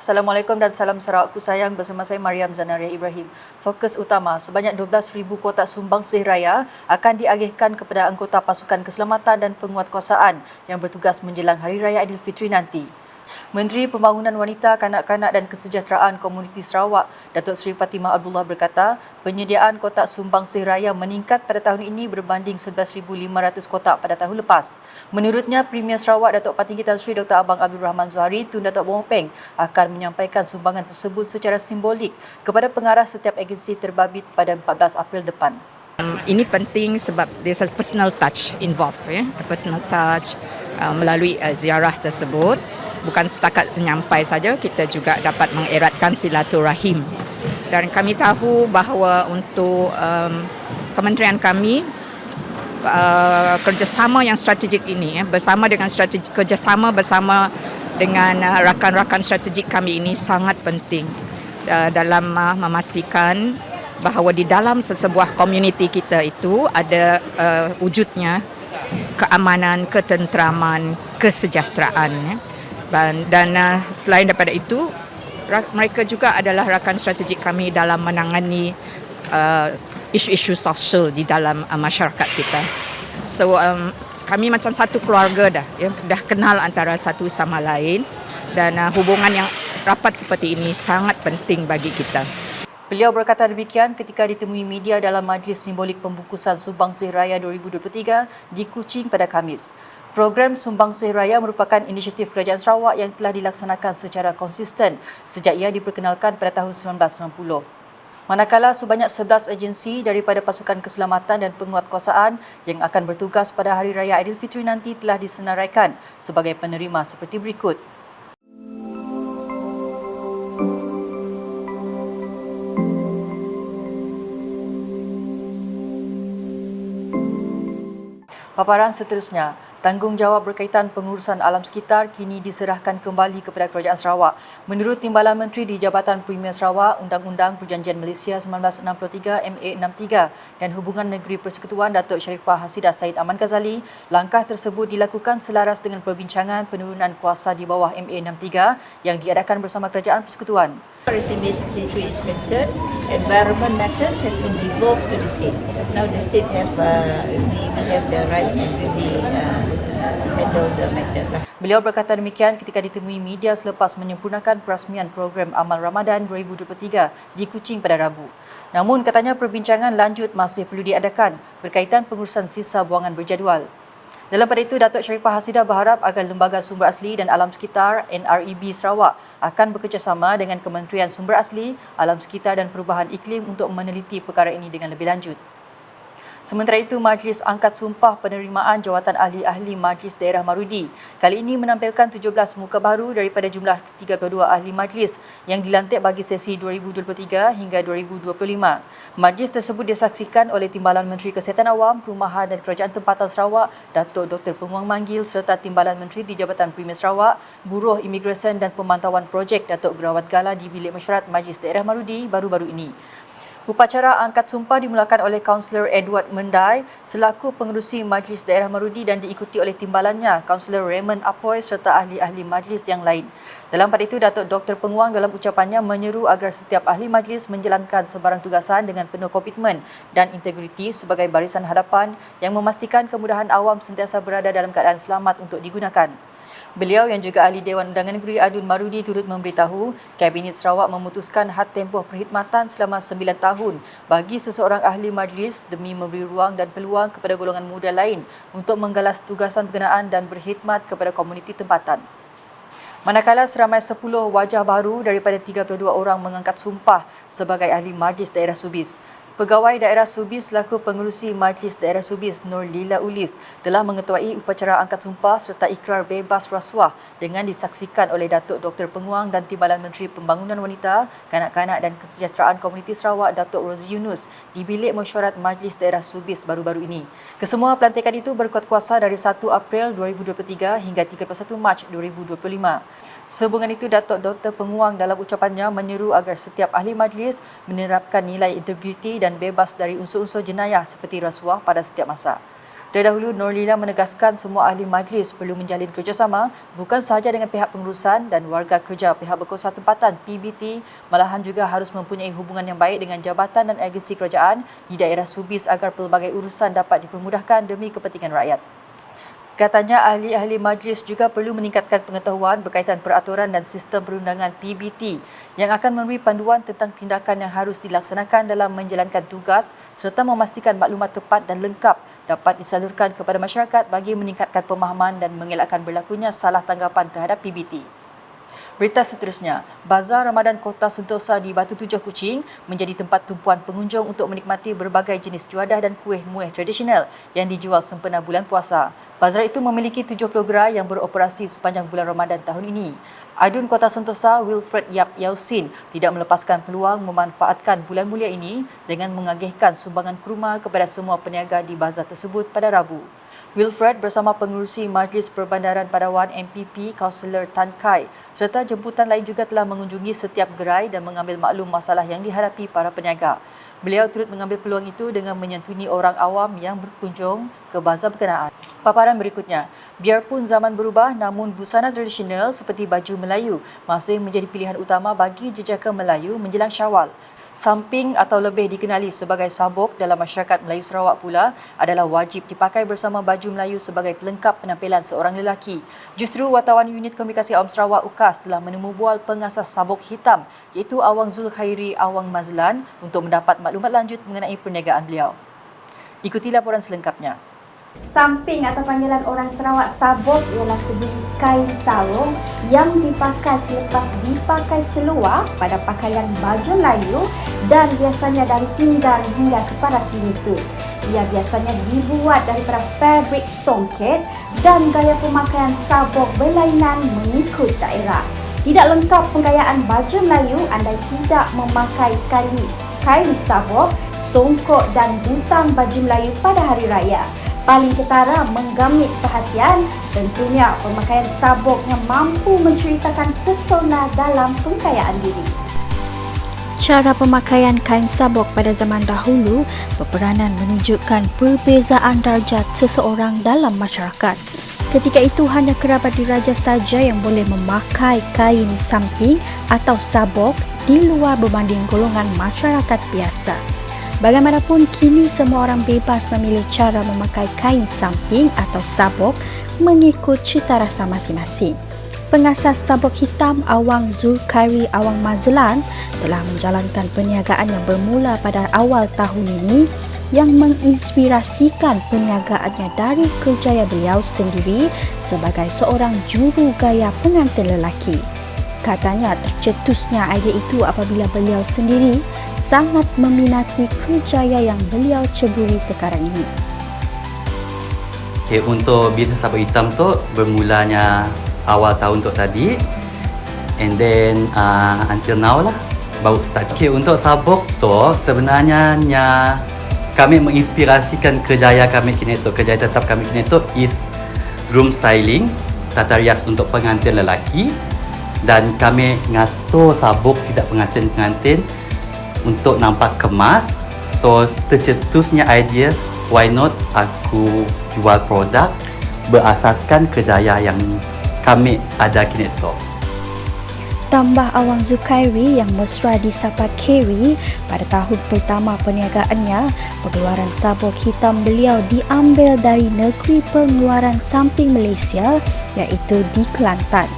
Assalamualaikum dan salam Sarawakku sayang, bersama saya Mariam Zanaria Ibrahim. Fokus utama, sebanyak 12,000 kotak sumbangsih raya akan diagihkan kepada anggota pasukan keselamatan dan penguatkuasaan yang bertugas menjelang Hari Raya Aidilfitri nanti. Menteri Pembangunan Wanita, Kanak-kanak dan Kesejahteraan Komuniti Sarawak, Datuk Seri Fatimah Abdullah berkata, penyediaan kotak sumbangsih raya meningkat pada tahun ini berbanding 11,500 kotak pada tahun lepas. Menurutnya, Premier Sarawak Datuk Patinggi Tan Sri Dr. Abang Abdul Rahman Zuhari Tun Datuk Bompeng akan menyampaikan sumbangan tersebut secara simbolik kepada pengarah setiap agensi terbabit pada 14 April depan. Ini penting sebab there's a personal touch involved, a personal touch melalui ziarah tersebut. Bukan setakat menyampai saja, kita juga dapat mengeratkan silaturahim. Dan kami tahu bahawa untuk kementerian kami, kerjasama yang strategik ini, kerjasama bersama dengan rakan-rakan strategik kami ini sangat penting dalam memastikan bahawa di dalam sesebuah komuniti kita itu ada wujudnya keamanan, ketenteraman, kesejahteraan. Dan selain daripada itu, mereka juga adalah rakan strategik kami dalam menangani isu-isu sosial di dalam masyarakat kita. So kami macam satu keluarga dah kenal antara satu sama lain, dan hubungan yang rapat seperti ini sangat penting bagi kita. Beliau berkata demikian ketika ditemui media dalam majlis simbolik pembungkusan Sumbangsih Raya 2023 di Kuching pada Khamis. Program Sumbangsih Raya merupakan inisiatif Kerajaan Sarawak yang telah dilaksanakan secara konsisten sejak ia diperkenalkan pada tahun 1990. Manakala sebanyak 11 agensi daripada pasukan keselamatan dan penguatkuasaan yang akan bertugas pada Hari Raya Aidilfitri nanti telah disenaraikan sebagai penerima seperti berikut. Paparan seterusnya, tanggungjawab berkaitan pengurusan alam sekitar kini diserahkan kembali kepada Kerajaan Sarawak. Menurut Timbalan Menteri di Jabatan Premier Sarawak, Undang-Undang Perjanjian Malaysia 1963 MA63 dan Hubungan Negeri Persekutuan Datuk Sharifah Hasidah Said Aman Ghazali, langkah tersebut dilakukan selaras dengan perbincangan penurunan kuasa di bawah MA63 yang diadakan bersama Kerajaan Persekutuan. As far as MA63 is concerned, environment matters has been devolved to the state. Now the state have the right to really handle the matter. Beliau berkata demikian ketika ditemui media selepas menyempurnakan perasmian program Amal Ramadan 2023 di Kuching pada Rabu. Namun katanya perbincangan lanjut masih perlu diadakan berkaitan pengurusan sisa buangan berjadual. Dalam pada itu, Datuk Sharifah Hasidah berharap agar Lembaga Sumber Asli dan Alam Sekitar NREB Sarawak akan bekerjasama dengan Kementerian Sumber Asli, Alam Sekitar dan Perubahan Iklim untuk meneliti perkara ini dengan lebih lanjut. Sementara itu, Majlis angkat sumpah penerimaan jawatan ahli-ahli Majlis Daerah Marudi kali ini menampilkan 17 muka baru daripada jumlah 32 ahli majlis yang dilantik bagi sesi 2023 hingga 2025. Majlis tersebut disaksikan oleh Timbalan Menteri Kesihatan Awam, Perumahan dan Kerajaan Tempatan Sarawak, Datuk Dr. Penguang Manggil serta Timbalan Menteri di Jabatan Premier Sarawak, Buruh Imigresen dan Pemantauan Projek Datuk Gerawat Gala di Bilik Mesyuarat Majlis Daerah Marudi baru-baru ini. Upacara angkat sumpah dimulakan oleh Kaunselor Edward Mendai selaku pengerusi Majlis Daerah Marudi dan diikuti oleh timbalannya, Kaunselor Raymond Apoy serta ahli-ahli majlis yang lain. Dalam pada itu, Datuk Dr. Penguang dalam ucapannya menyeru agar setiap ahli majlis menjalankan sebarang tugasan dengan penuh komitmen dan integriti sebagai barisan hadapan yang memastikan kemudahan awam sentiasa berada dalam keadaan selamat untuk digunakan. Beliau yang juga ahli Dewan Undangan Negeri Adun Marudi turut memberitahu Kabinet Sarawak memutuskan had tempoh perkhidmatan selama 9 tahun bagi seseorang ahli majlis demi memberi ruang dan peluang kepada golongan muda lain untuk menggalas tugasan berkenaan dan berkhidmat kepada komuniti tempatan. Manakala seramai 10 wajah baru daripada 32 orang mengangkat sumpah sebagai ahli majlis daerah Subis. Pegawai Daerah Subis selaku pengerusi Majlis Daerah Subis Nur Lila Ulis telah mengetuai upacara angkat sumpah serta ikrar bebas rasuah dengan disaksikan oleh Datuk Dr. Penguang dan Timbalan Menteri Pembangunan Wanita, Kanak-kanak dan Kesejahteraan Komuniti Sarawak Datuk Rozi Yunus di Bilik Mesyuarat Majlis Daerah Subis baru-baru ini. Kesemua pelantikan itu berkuat kuasa dari 1 April 2023 hingga 31 Mac 2025. Sehubungan itu, Datuk Dr. Penguang dalam ucapannya menyeru agar setiap ahli majlis menerapkan nilai integriti dan bebas dari unsur-unsur jenayah seperti rasuah pada setiap masa. Terdahulu, Nurlina menegaskan semua ahli majlis perlu menjalin kerjasama bukan sahaja dengan pihak pengurusan dan warga kerja pihak berkuasa tempatan PBT, malahan juga harus mempunyai hubungan yang baik dengan jabatan dan agensi kerajaan di daerah subis agar pelbagai urusan dapat dipermudahkan demi kepentingan rakyat. Katanya ahli-ahli majlis juga perlu meningkatkan pengetahuan berkaitan peraturan dan sistem perundangan PBT yang akan memberi panduan tentang tindakan yang harus dilaksanakan dalam menjalankan tugas serta memastikan maklumat tepat dan lengkap dapat disalurkan kepada masyarakat bagi meningkatkan pemahaman dan mengelakkan berlakunya salah tanggapan terhadap PBT. Berita seterusnya, Bazar Ramadan Kota Sentosa di Batu Tujuh Kuching menjadi tempat tumpuan pengunjung untuk menikmati berbagai jenis juadah dan kuih-muih tradisional yang dijual sempena bulan puasa. Bazar itu memiliki 70 gerai yang beroperasi sepanjang bulan Ramadan tahun ini. Aidun Kota Sentosa, Wilfred Yap Yausin, tidak melepaskan peluang memanfaatkan bulan mulia ini dengan mengagihkan sumbangan kurma kepada semua peniaga di bazar tersebut pada Rabu. Wilfred bersama pengerusi Majlis Perbandaran Padawan MPP Kaunselor Tan Kai serta jemputan lain juga telah mengunjungi setiap gerai dan mengambil maklum masalah yang dihadapi para peniaga. Beliau turut mengambil peluang itu dengan menyantuni orang awam yang berkunjung ke bazar berkenaan. Paparan berikutnya, biarpun zaman berubah namun busana tradisional seperti baju Melayu masih menjadi pilihan utama bagi jejaka Melayu menjelang Syawal. Samping atau lebih dikenali sebagai sabuk dalam masyarakat Melayu Sarawak pula adalah wajib dipakai bersama baju Melayu sebagai pelengkap penampilan seorang lelaki. Justru wartawan Unit Komunikasi Awam Sarawak UKAS telah menemu bual pengasas sabuk hitam iaitu Awang Zulkhairi Awang Mazlan untuk mendapat maklumat lanjut mengenai perniagaan beliau. Ikuti laporan selengkapnya. Samping atau panggilan orang Sarawak sabuk ialah sejenis kain sarung yang dipakai selepas dipakai seluar pada pakaian baju Melayu dan biasanya dari pinggang hingga kepala selutut. Ia biasanya dibuat daripada fabrik songket dan gaya pemakaian sabuk berlainan mengikut daerah. Tidak lengkap penggayaan baju Melayu andai tidak memakai sekali kain sabuk, songkok dan butang baju Melayu pada hari raya. Paling ketara menggamit perhatian tentunya pemakaian sabuk yang mampu menceritakan pesona dalam pengkayaan diri. Cara pemakaian kain sabuk pada zaman dahulu berperanan menunjukkan perbezaan darjat seseorang dalam masyarakat. Ketika itu hanya kerabat diraja saja yang boleh memakai kain samping atau sabuk di luar berbanding golongan masyarakat biasa. Bagaimanapun, kini semua orang bebas memilih cara memakai kain samping atau sabuk mengikut cita rasa masing-masing. Pengasas sabuk hitam Awang Zulkhairi Awang Mazlan telah menjalankan perniagaan yang bermula pada awal tahun ini yang menginspirasikan perniagaannya dari kerjaya beliau sendiri sebagai seorang juru gaya pengantin lelaki. Katanya tercetusnya idea itu apabila beliau sendiri sangat meminati kerjaya yang beliau ceburi sekarang ini. Okay, untuk bisnes sabuk hitam tu bermulanya awal tahun tu tadi, and then until now lah baru start. Okay, untuk sabuk tu sebenarnya kami menginspirasikan kerjaya kami kini tu, kerjaya tetap kami kini tu is room styling, tata rias untuk pengantin lelaki, dan kami ngatur sabuk sidak pengantin-pengantin untuk nampak kemas. So tercetusnya idea, why not aku jual produk berasaskan kerjaya yang kami ada kini tu. Tambah Awang Zulkhairi yang mesra disapa Kerry, pada tahun pertama perniagaannya, pengeluaran sabuk hitam beliau diambil dari negeri pengeluaran samping Malaysia iaitu di Kelantan.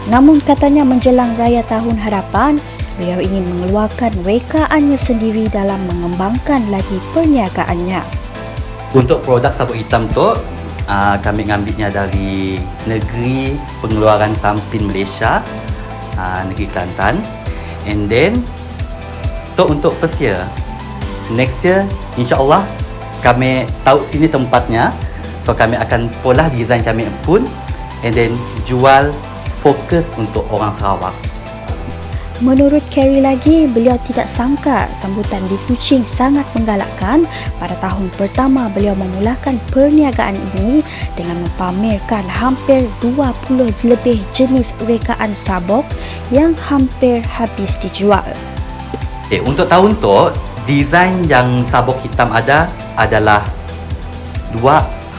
Namun katanya menjelang Raya Tahun Harapan, beliau ingin mengeluarkan rekaannya sendiri dalam mengembangkan lagi perniagaannya. Untuk produk sabuk hitam tu kami ngambilnya dari negeri pengeluaran samping Malaysia, negeri Kelantan. And then untuk first year, next year insya-Allah kami tahu sini tempatnya, so kami akan pola design kami pun, and then jual fokus untuk orang Sarawak. Menurut Kerry lagi, beliau tidak sangka sambutan di Kuching sangat menggalakkan pada tahun pertama beliau memulakan perniagaan ini dengan mempamerkan hampir 20 lebih jenis rekaan sabuk yang hampir habis dijual. Untuk tahun tu, desain yang sabuk hitam ada adalah 2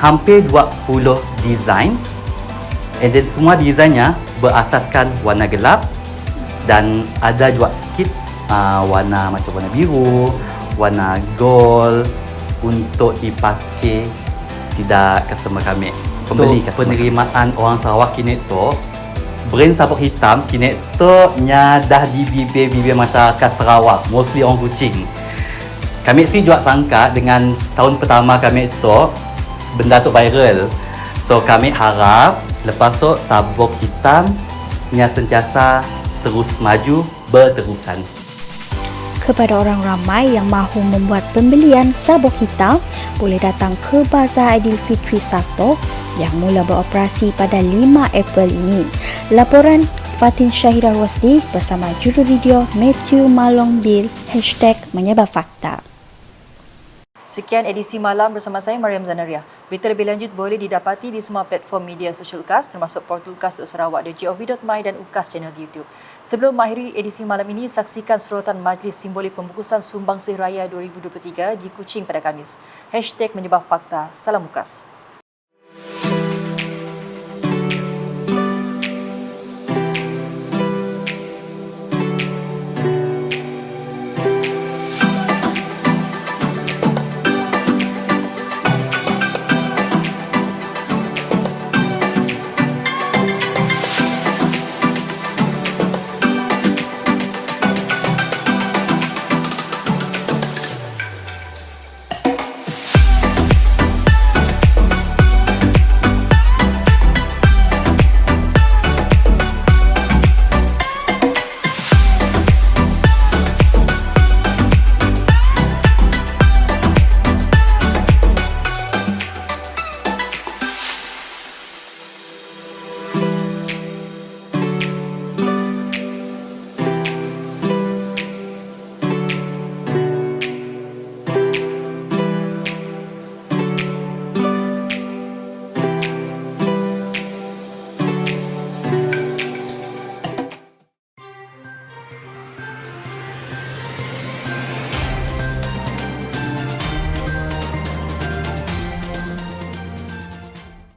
hampir 20 design, and then semua desainnya berasaskan warna gelap dan ada juga sikit warna macam warna biru, warna gold untuk dipakai sida customer kami. Pembeli penerimaan orang Sarawak kini tu, brand sabuk hitam kini tu nya dah di bibir-bibir masyarakat Sarawak, mostly orang Kuching. Kami sih juga sangka dengan tahun pertama kami tu benda tu viral. So kami harap lepas tu sabuk hitam nya sentiasa terus maju berterusan. Kepada orang ramai yang mahu membuat pembelian sabuk hitam, boleh datang ke Bazar Aidilfitri 1 yang mula beroperasi pada 5 April ini. Laporan Fatin Syahira Rosdi bersama juru video Matthew Malong Bill #menyebabfakta. Sekian edisi malam bersama saya Mariam Zanaria. Berita lebih lanjut boleh didapati di semua platform media sosial UKAS termasuk portal UKAS.sarawak.gov.my dan UKAS channel di YouTube. Sebelum mengakhiri edisi malam ini, saksikan serotan Majlis Simbolik Pembukusan Sumbangsih Raya 2023 di Kuching pada Khamis. #menyebabfakta. Salam UKAS.